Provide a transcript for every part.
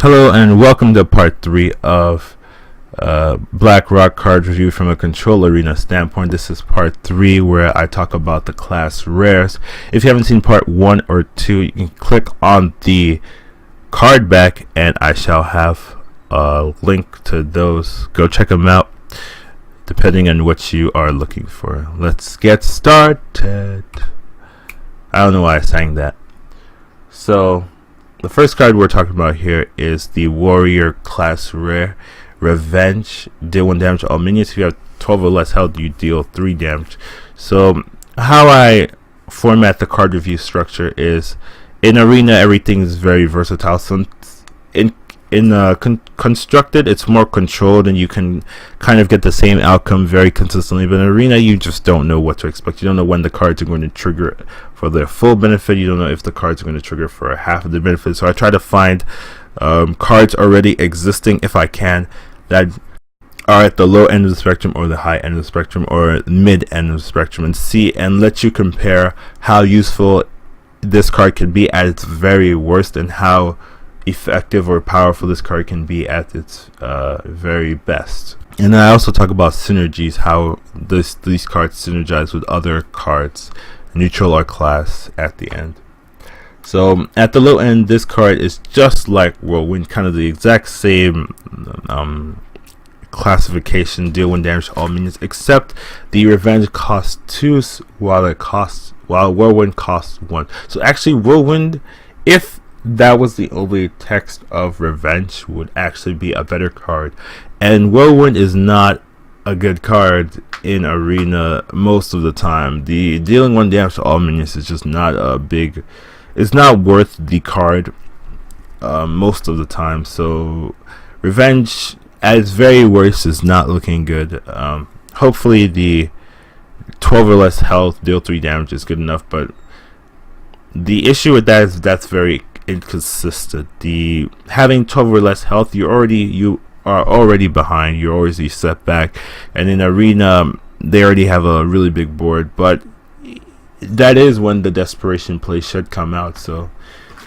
Hello and welcome to part 3 of Blackrock card review from a control arena standpoint. This is part 3 where I talk about the class rares. If you haven't seen part 1 or 2, you can click on the card back and I shall have a link to those. Go check them out depending on what you are looking for. Let's get started. I don't know why I sang that. So the first card we're talking about here is the Warrior class rare, Revenge. Deal 1 damage to all minions. If you have 12 or less health, you deal 3 damage. So how I format the card review structure is, in Arena everything is very versatile. So constructed it's more controlled and you can kind of get the same outcome very consistently, but in Arena you just don't know what to expect. You don't know when the cards are going to trigger for their full benefit. You don't know if the cards are going to trigger for half of the benefit. So I try to find cards already existing, if I can, that are at the low end of the spectrum or the high end of the spectrum or mid end of the spectrum, and see and let you compare how useful this card can be at its very worst and how effective or powerful this card can be at its very best. And I also talk about synergies, how these cards synergize with other cards, neutral or class, at the end. So at the low end, this card is just like Whirlwind, kind of the exact same classification. Deal 1 damage to all minions, except the Revenge costs 2 while Whirlwind costs 1. So actually Whirlwind, if that was the only text of Revenge, would actually be a better card. And Whirlwind is not a good card in Arena most of the time. The dealing 1 damage to all minions is just not it's not worth the card most of the time. So Revenge at its very worst is not looking good. Hopefully the 12 or less health, deal 3 damage is good enough, but the issue with that is that's very inconsistent. The having 12 or less health, you are already behind, you're already set back, and in Arena they already have a really big board, but that is when the desperation play should come out. So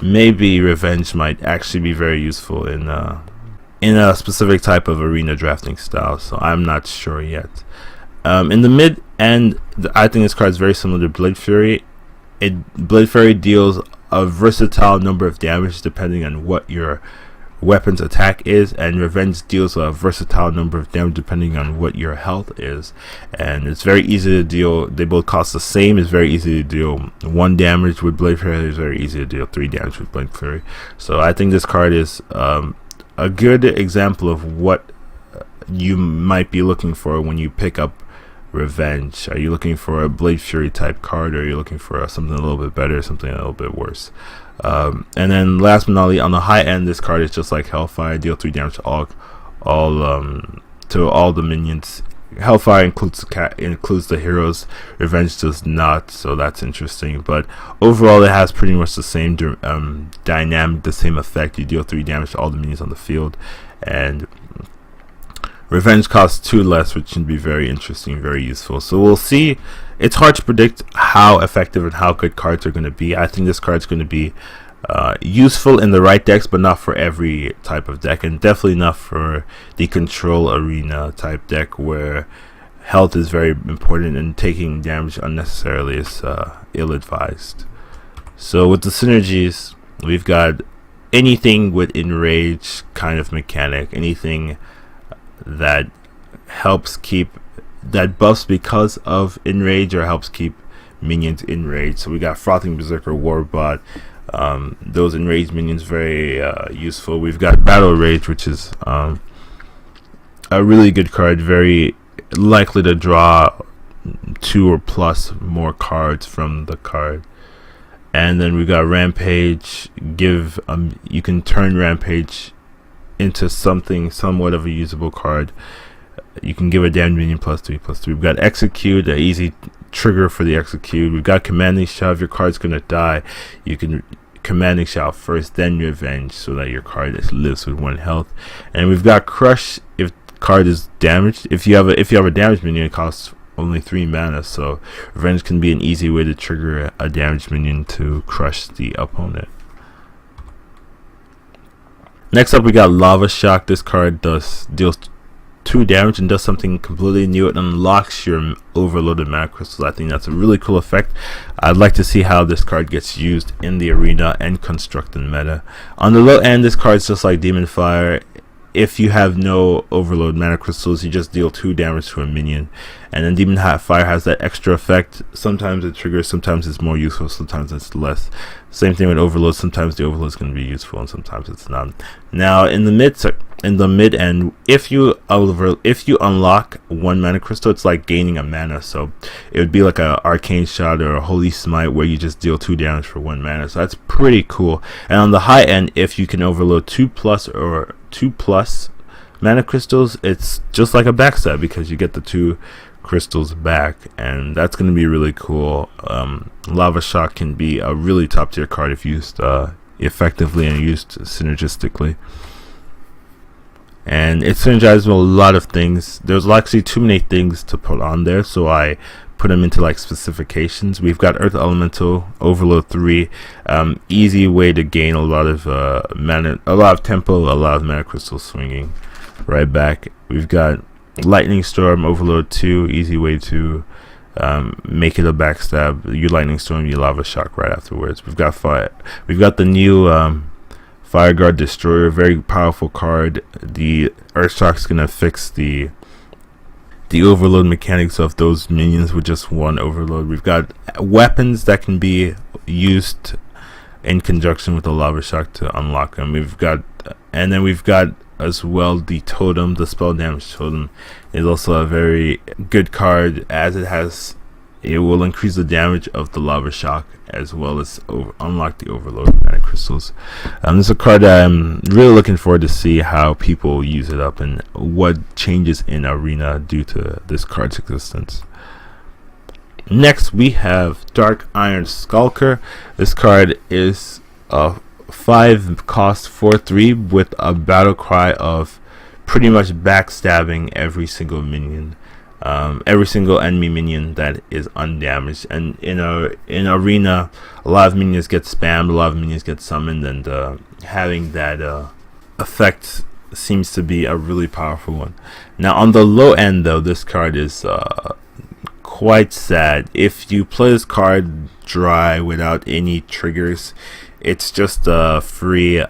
maybe Revenge might actually be very useful in a specific type of Arena drafting style, so I'm not sure yet. In the mid end, I think this card is very similar to Blade Fury. Blade Fury deals a versatile number of damage depending on what your weapon's attack is, and Revenge deals a versatile number of damage depending on what your health is, and it's very easy to deal. They both cost the same. It's very easy to deal 1 damage with Blade Fury. It's very easy to deal 3 damage with Blade Fury. So I think this card is a good example of what you might be looking for when you pick up Revenge. Are you looking for a Blade Fury type card, or are you looking for something a little bit better, something a little bit worse? And then last but not least, on the high end, this card is just like Hellfire. Deal 3 damage to all the minions. Hellfire includes the heroes. Revenge does not, so that's interesting. But overall, it has pretty much the same dynamic, the same effect. You deal 3 damage to all the minions on the field, and Revenge costs 2 less, which can be very interesting, very useful. So we'll see. It's hard to predict how effective and how good cards are going to be. I think this card's going to be useful in the right decks, but not for every type of deck, and definitely not for the control Arena type deck where health is very important and taking damage unnecessarily is ill-advised. So with the synergies, we've got anything with Enrage kind of mechanic, anything that helps keep that buffs because of Enrage or helps keep minions enraged. So we got Frothing Berserker, Warbot, those enraged minions very useful. We've got Battle Rage, which is a really good card, very likely to draw 2 or plus more cards from the card. And then we got Rampage. You can turn Rampage into something somewhat of a usable card. You can give a damage minion +3/+3. We've got Execute, an easy trigger for the Execute. We've got Commanding Shout. If your card's gonna die, you can Commanding Shout first, then Revenge, so that your card lives with 1 health. And we've got Crush. If card is damaged, if you have a damage minion, it costs only 3 mana. So Revenge can be an easy way to trigger a damage minion to crush the opponent. Next up, we got Lava Shock. This card deals 2 damage and does something completely new. It unlocks your overloaded mana crystals. I think that's a really cool effect. I'd like to see how this card gets used in the arena and constructed meta. On the low end, this card is just like Demon Fire. If you have no overload mana crystals, you just deal 2 damage to a minion. And then Demon Fire has that extra effect. Sometimes it triggers, sometimes it's more useful, sometimes it's less. Same thing with overload. Sometimes the overload is going to be useful and sometimes it's not. Now in the mid end, if you unlock 1 mana crystal, it's like gaining a mana. So it would be like a Arcane Shot or a Holy Smite where you just deal 2 damage for 1 mana. So that's pretty cool. And on the high end, if you can overload 2+ or 2+ mana crystals, it's just like a backstab because you get the 2 crystals back, and that's going to be really cool. Lava Shock can be a really top tier card if used effectively and used synergistically, and it synergizes with a lot of things. There's actually too many things to put on there, so I put them into like specifications. We've got Earth Elemental, Overload 3, easy way to gain a lot of mana, a lot of tempo, a lot of mana crystals swinging right back. We've got Lightning Storm, Overload 2, easy way to make it a backstab. You Lightning Storm, you Lava Shock right afterwards. We've got the new Fire Guard Destroyer, very powerful card. The Earth Shock's gonna fix the overload mechanics of those minions with just 1 overload. We've got weapons that can be used in conjunction with the Lava Shock to unlock them. We've got as well the totem. The spell damage totem is also a very good card, as it will increase the damage of the Lava Shock as well as unlock the overload mana crystals. This is a card that I'm really looking forward to see how people use it up and what changes in arena due to this card's existence. Next we have Dark Iron Skulker. This card is a 5 cost 4/3 with a battle cry of pretty much backstabbing every single minion, every single enemy minion that is undamaged. And in arena, a lot of minions get spammed, a lot of minions get summoned, and having that effect seems to be a really powerful one. Now on the low end though, this card is quite sad. If you play this card dry without any triggers, it's just a free,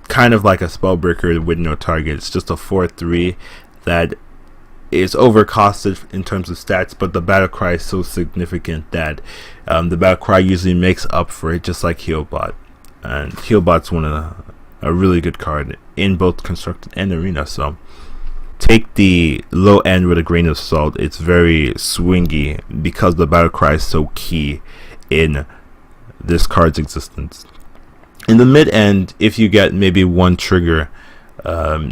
kind of like a Spellbreaker with no target. It's just a 4/3 that is overcosted in terms of stats, but the battle cry is so significant that the battle cry usually makes up for it, just like Healbot. And Healbot's a really good card in both constructed and arena, so take the low end with a grain of salt. It's very swingy because the battle cry is so key in this card's existence. In the mid end, if you get maybe 1 trigger,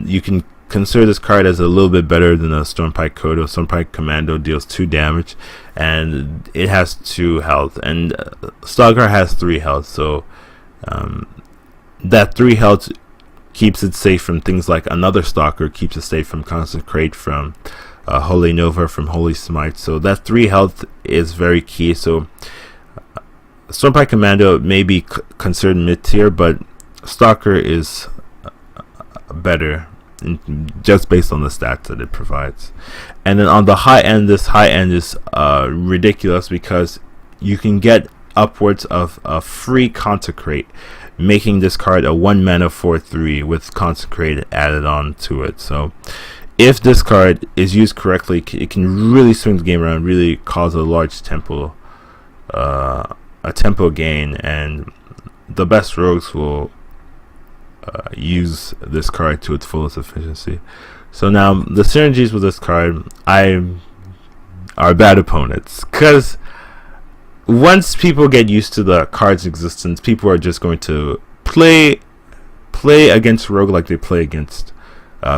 you can consider this card as a little bit better than a Stormpike Kodo. Stormpike Commando deals 2 damage and it has 2 health, and Stalker has 3 health, so that 3 health keeps it safe from things like another Stalker, keeps it safe from Consecrate, from Holy Nova, from Holy Smite. So that 3 health is very key. So Stormpike Commando may be considered mid-tier, but Stalker is better just based on the stats that it provides. And then on the high end, this high end is ridiculous because you can get upwards of a free Consecrate, making this card a 1 mana 4/3 with Consecrate added on to it. So if this card is used correctly, it can really swing the game around, really cause a large tempo gain, and the best rogues will use this card to its fullest efficiency. So now the synergies with this card are bad opponents, because once people get used to the card's existence, people are just going to play against rogue like they play against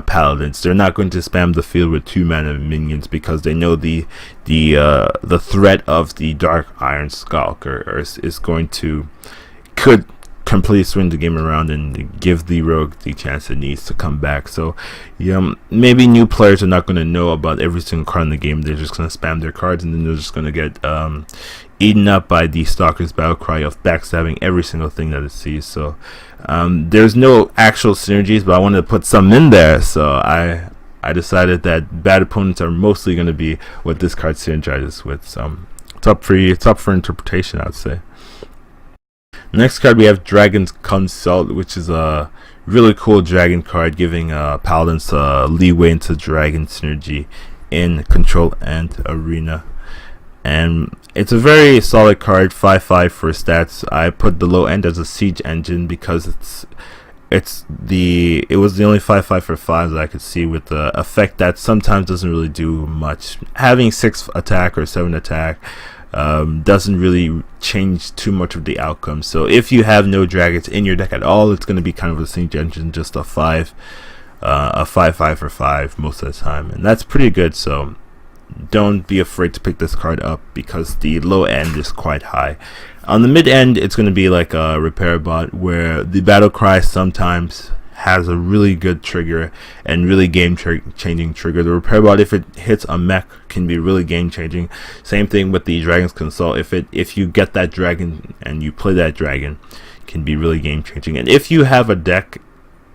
paladins. They're not going to spam the field with 2 mana minions because they know the threat of the Dark Iron Skulker could completely swing the game around and give the rogue the chance it needs to come back. So maybe new players are not going to know about every single card in the game. They're just going to spam their cards, and then they're just going to get eaten up by the Stalker's battle cry of backstabbing every single thing that it sees. So There's no actual synergies, but I wanted to put some in there, so I decided that bad opponents are mostly going to be what this card synergizes with. So it's up for interpretation, I'd say. Next card we have Dragon's Consult, which is a really cool dragon card, giving paladins leeway into dragon synergy in control and arena. And it's a very solid card, 5/5 for stats. I put the low end as a siege engine because it was the only 5/5 for 5 that I could see, with the effect that sometimes doesn't really do much. Having 6 attack or 7 attack doesn't really change too much of the outcome. So if you have no dragons in your deck at all, it's going to be kind of a siege engine, just a 5/5 for 5 most of the time, and that's pretty good. So don't be afraid to pick this card up because the low end is quite high. On the mid end, it's going to be like a repair bot, where the battle cry sometimes has a really good trigger and really game-changing trigger. The repair bot, if it hits a mech, can be really game-changing. Same thing with the Dragon's Consult. If you get that dragon and you play that dragon, it can be really game-changing. And if you have a deck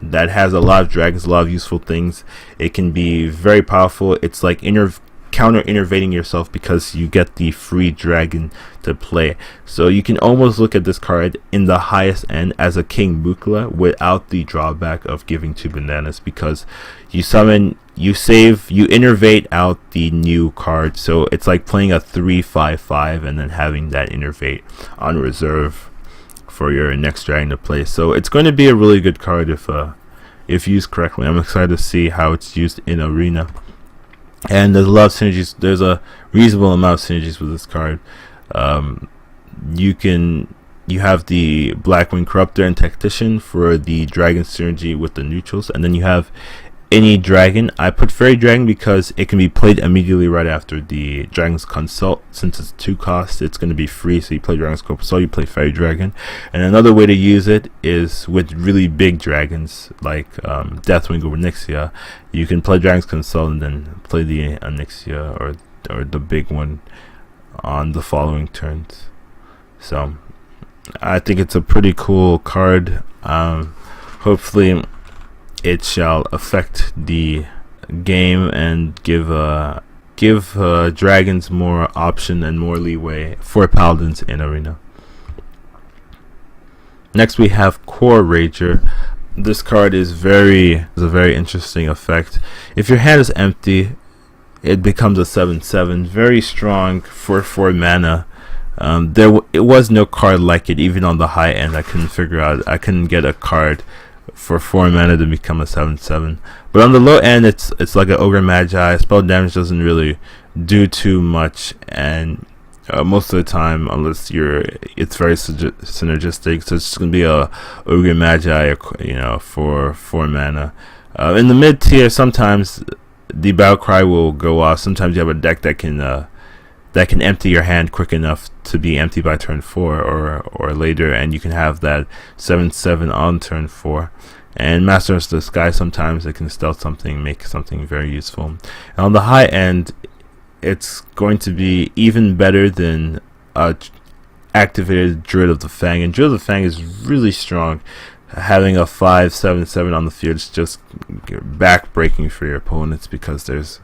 that has a lot of dragons, a lot of useful things, it can be very powerful. It's like counter-innovating yourself because you get the free dragon to play. So you can almost look at this card in the highest end as a King Mukla without the drawback of giving 2 bananas, because you summon, you save, you innervate out the new card. So it's like playing a 3/5/5 and then having that innervate on reserve for your next dragon to play. So it's going to be a really good card if used correctly. I'm excited to see how it's used in arena. And there's a lot of synergies. There's a reasonable amount of synergies with this card. You have the Blackwing Corruptor and Tactician for the dragon synergy with the neutrals, and then you have any dragon. I put Fairy Dragon because it can be played immediately right after the Dragon's Consult. Since it's 2 costs, it's going to be free, so you play Dragon's Consult, you play Fairy Dragon. And another way to use it is with really big dragons like Deathwing or Onyxia. You can play Dragon's Consult and then play the Onyxia or the big one on the following turns. So I think it's a pretty cool card. Hopefully it shall affect the game and give dragons more option and more leeway for paladins in arena. Next we have Core Rager. This card is a very interesting effect. If your hand is empty, it becomes a 7/7, very strong for 4 mana. It was no card like it, even on the high end. I couldn't get a card for 4 mana to become a 7/7. But on the low end, it's like an Ogre Magi. Spell damage doesn't really do too much, and most of the time, unless it's very synergistic. So it's just gonna be a Ogre Magi, for 4 mana. In the mid tier, sometimes the battle cry will go off. Sometimes you have a deck that can empty your hand quick enough to be empty by turn 4 or later, and you can have that 7/7 on turn 4. And Master of the Sky, sometimes it can stealth something, make something very useful. And on the high end, it's going to be even better than activated Druid of the Fang. And Druid of the Fang is really strong. Having a 5/7/7 on the field is just back-breaking for your opponents, because there's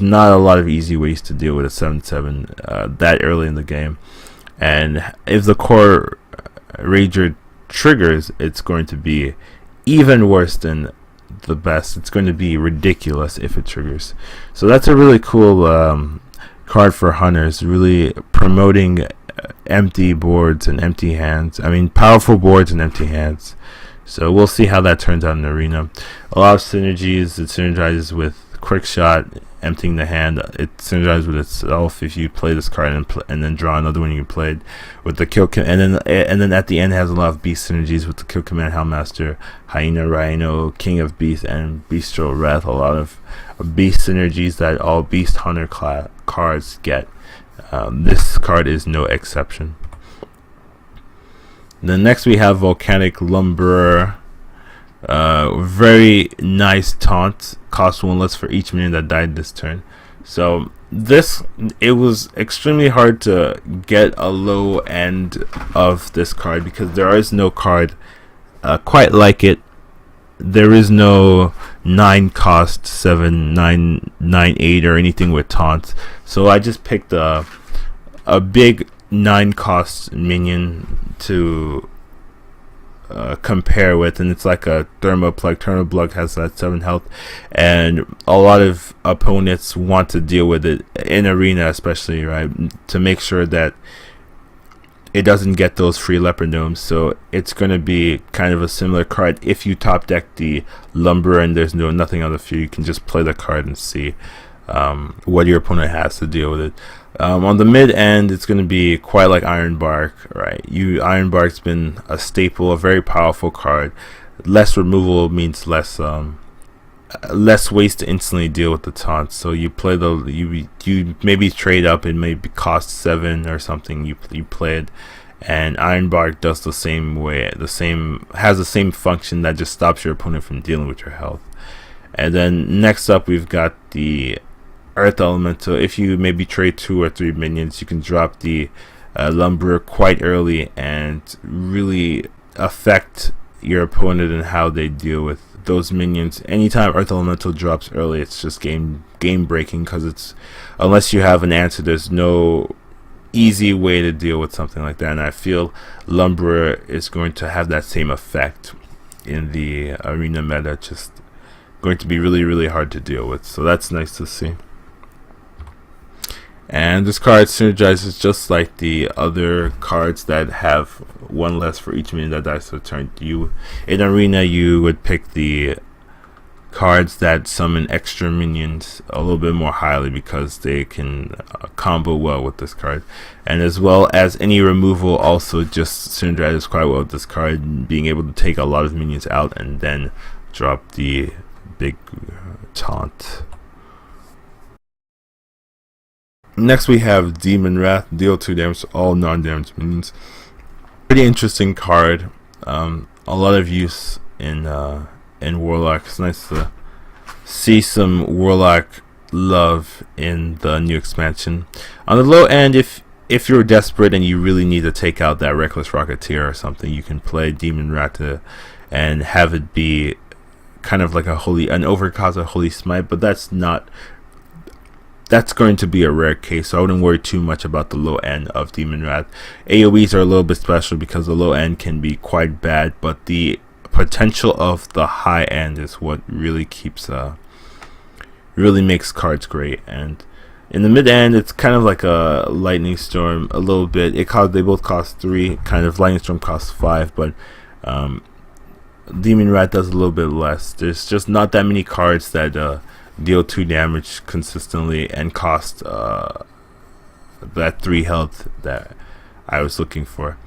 not a lot of easy ways to deal with a 7/7 that early in the game. And if the Core Rager triggers, it's going to be even worse than the best. It's going to be ridiculous if it triggers. So that's a really cool card for hunters, really promoting empty boards and empty hands. I mean, powerful boards and empty hands. So we'll see how that turns out in arena. A lot of synergies. It synergizes with Quick Shot, emptying the hand. It synergizes with itself if you play this card and then draw another one you played with the kill and then at the end it has a lot of beast synergies with the Kill Command, Houndmaster, Hyena, Rhino, King of Beasts, and Bestial Wrath. A lot of beast synergies that all Beast Hunter cards get. This card is no exception. Then next we have Volcanic Lumberer. Very nice taunt, cost 1 less for each minion that died this turn. So it was extremely hard to get a low end of this card because there is no card quite like it. There is no 9 cost 7 9 9 8 or anything with taunts, so I just picked a big 9 cost minion to compare with, and it's like a Thermoplug. Thermoplug has that 7 health, and a lot of opponents want to deal with it in arena, especially, right, to make sure that it doesn't get those free leopard gnomes. So it's going to be kind of a similar card. If you top deck the lumber and there's nothing on the field, you can just play the card and see what your opponent has to deal with it. On the mid end, it's going to be quite like Ironbark, right? Ironbark's been a staple, a very powerful card. Less removal means less ways to instantly deal with the taunts. So you play you maybe trade up, and maybe cost 7 or something. You play it, and Ironbark does the same way. Has the same function that just stops your opponent from dealing with your health. And then next up, we've got the Earth Elemental. If you maybe trade 2 or 3 minions, you can drop the Lumberer quite early and really affect your opponent and how they deal with those minions. Anytime Earth Elemental drops early, it's just game breaking, because it's, unless you have an answer, there's no easy way to deal with something like that. And I feel Lumberer is going to have that same effect in the arena meta, just going to be really, really hard to deal with. So that's nice to see. And this card synergizes just like the other cards that have 1 less for each minion that dies to the turn. In arena, you would pick the cards that summon extra minions a little bit more highly, because they can combo well with this card. And as well as any removal also just synergizes quite well with this card, being able to take a lot of minions out and then drop the big taunt. Next we have Demon Wrath. Deal 2 damage to all non-damage minions. Pretty interesting card. A lot of use in Warlock. It's nice to see some Warlock love in the new expansion. On the low end, if you're desperate and you really need to take out that Reckless Rocketeer or something, you can play Demon Wrath and have it be kind of like an overcast, a Holy Smite, but that's going to be a rare case, so I wouldn't worry too much about the low end of Demon Wrath. AoEs are a little bit special because the low end can be quite bad, but the potential of the high end is what really makes cards great. And in the mid end, it's kind of like a Lightning Storm a little bit. They both cost 3, kind of. Lightning Storm costs 5, but Demon Wrath does a little bit less. There's just not that many cards that deal 2 damage consistently and cost that 3 health that I was looking for.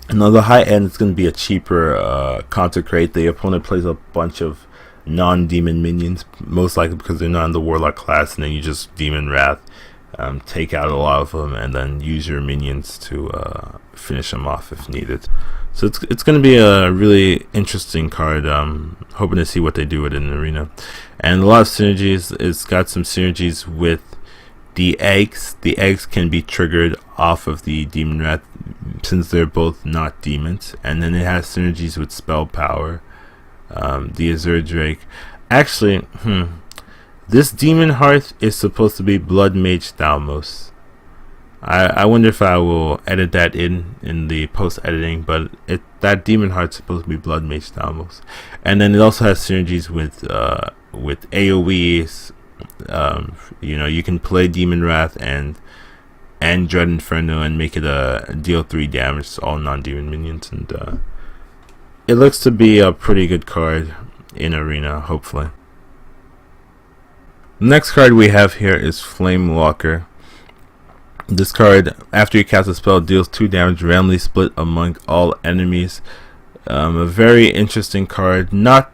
And on the high end, it's going to be a cheaper Consecrate. The opponent plays a bunch of non-demon minions, most likely because they're not in the Warlock class, and then you just Demon Wrath, take out a lot of them, and then use your minions to finish them off if needed. So it's going to be a really interesting card. Hoping to see what they do with it in the arena. And a lot of synergies. It's got some synergies with the eggs. The eggs can be triggered off of the Demon Wrath, since they're both not demons. And then it has synergies with spell power. The Azure Drake. Actually, this Demon Hearth is supposed to be Blood Mage Thalmos. I wonder if I will edit that in the post editing, but that Demon Heart's supposed to be Blood Mage Thalmos. And then it also has synergies with AoEs. You can play Demon Wrath and Dread Inferno and make it a deal 3 damage to all non-demon minions, and it looks to be a pretty good card in arena, hopefully. The next card we have here is Flame Walker. This card, after you cast a spell, deals 2 damage randomly split among all enemies. A very interesting card, not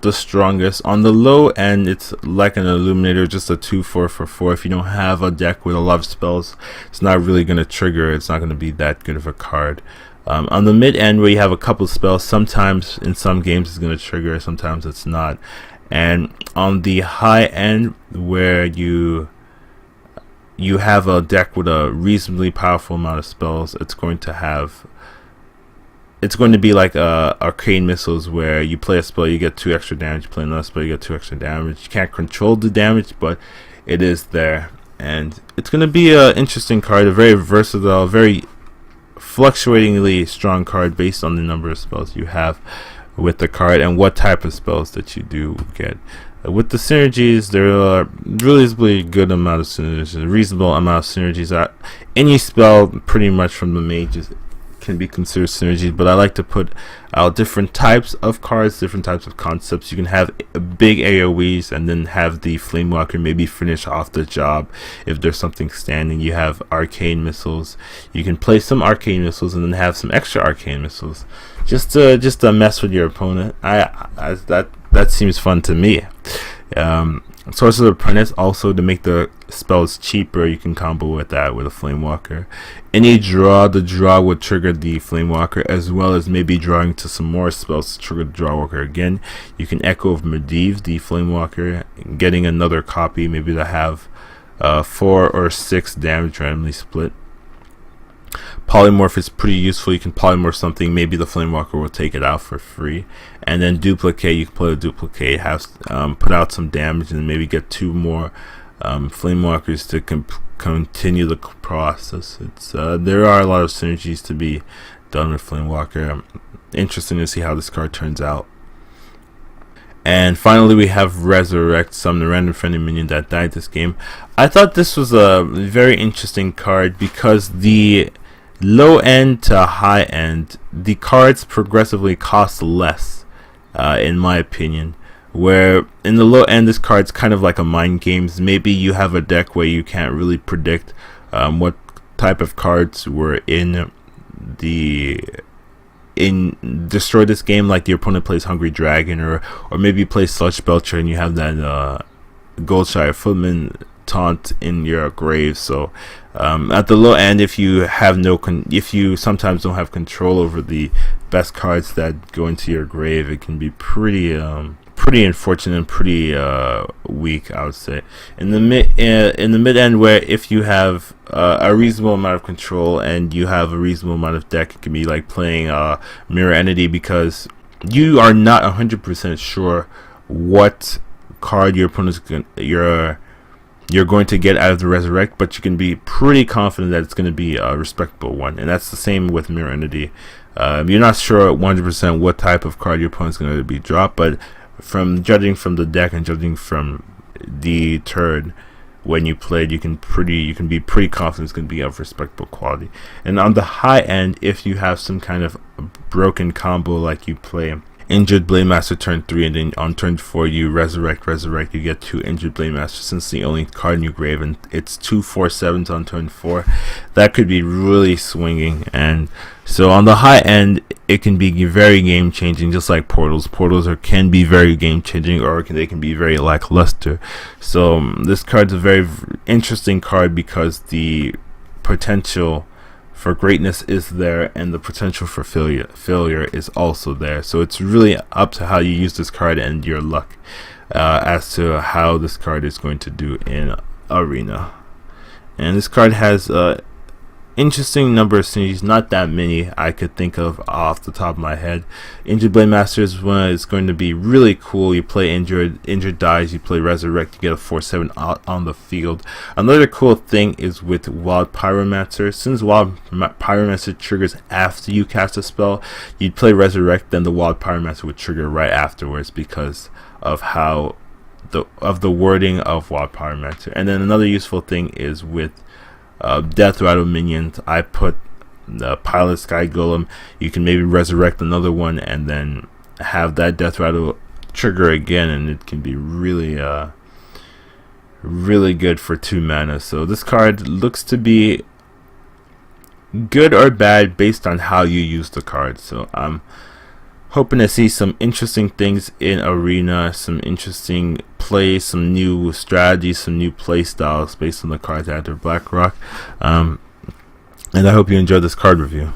the strongest. On the low end, it's like an Illuminator, just a 2/4 for 4. If you don't have a deck with a lot of spells, it's not really going to trigger. It's not going to be that good of a card. On the mid end, where you have a couple spells, sometimes in some games it's going to trigger, sometimes it's not. And on the high end, where you have a deck with a reasonably powerful amount of spells, it's going to have it's going to be like arcane missiles, where you play a spell, you get 2 extra damage, you play another spell, you get 2 extra damage. You can't control the damage, but it is there. And it's going to be an interesting card, a very versatile, very fluctuatingly strong card based on the number of spells you have with the card and what type of spells that you do get. With the synergies, there are really good amount of synergies, a reasonable amount of synergies. Any spell pretty much from the mages can be considered synergies, but I like to put out different types of cards, different types of concepts. You can have big AoEs and then have the Flamewalker maybe finish off the job if there's something standing. You have arcane missiles. You can play some arcane missiles and then have some extra arcane missiles just to mess with your opponent. That seems fun to me. Sorcerer's Apprentice, also to make the spells cheaper, you can combo with that with a Flamewalker. Any draw, the draw would trigger the Flamewalker, as well as maybe drawing to some more spells to trigger the Drawwalker again. You can Echo of Medivh, the Flamewalker, getting another copy, maybe to have 4 or 6 damage randomly split. Polymorph is pretty useful. You can polymorph something, maybe the Flamewalker will take it out for free. And then Duplicate, you can play a Duplicate, have put out some damage, and maybe get 2 more Flamewalkers to continue the process. There are a lot of synergies to be done with Flamewalker. Interesting to see how this card turns out. And finally, we have Resurrect, summon a random friendly minion that died this game. I thought this was a very interesting card because the low end to high end, the cards progressively cost less, in my opinion. Where in the low end, this card's kind of like a mind games. Maybe you have a deck where you can't really predict what type of cards were in destroy this game, like your opponent plays Hungry Dragon, or maybe you play Sludge Belcher and you have that Goldshire Footman taunt in your grave. So at the low end, if you have if you sometimes don't have control over the best cards that go into your grave, it can be pretty unfortunate and pretty weak, I would say. In the mid end, where if you have a reasonable amount of control and you have a reasonable amount of deck, it can be like playing Mirror Entity, because you are not 100% sure what card your opponent's you're going to get out of the Resurrect, but you can be pretty confident that it's going to be a respectable one. And that's the same with Mirror Entity. You're not sure 100% what type of card your opponent's going to be dropped, but from judging from the deck and judging from the turn when you played, you can be pretty confident it's going to be of respectable quality. And on the high end, if you have some kind of broken combo, like you play Injured Blademaster turn 3, and then on turn 4 you resurrect, you get 2 Injured Blademaster, since the only card in your grave, and it's 2 4/7s on turn 4. That could be really swinging. And so on the high end, it can be very game changing, just like portals. Can be very game changing, or they can be very lackluster. So this card's a very interesting card because the potential for greatness is there, and the potential for failure is also there. So it's really up to how you use this card and your luck as to how this card is going to do in Arena. And this card has interesting number of synergies, not that many I could think of off the top of my head. Injured Blademaster is one that's going to be really cool. You play injured dies, you play Resurrect, you get a 4/7 out on the field. Another cool thing is with Wild Pyromancer. Since Wild Pyromancer triggers after you cast a spell, you'd play Resurrect, then the Wild Pyromancer would trigger right afterwards because of how the wording of Wild Pyromancer. And then another useful thing is with Death Rattle minions. I put the Pilot Sky Golem. You can maybe resurrect another one and then have that Death Rattle trigger again, and it can be really good for 2 mana. So this card looks to be good or bad based on how you use the card. So I'm hoping to see some interesting things in Arena, some interesting plays, some new strategies, some new play styles based on the cards after Blackrock. And I hope you enjoyed this card review.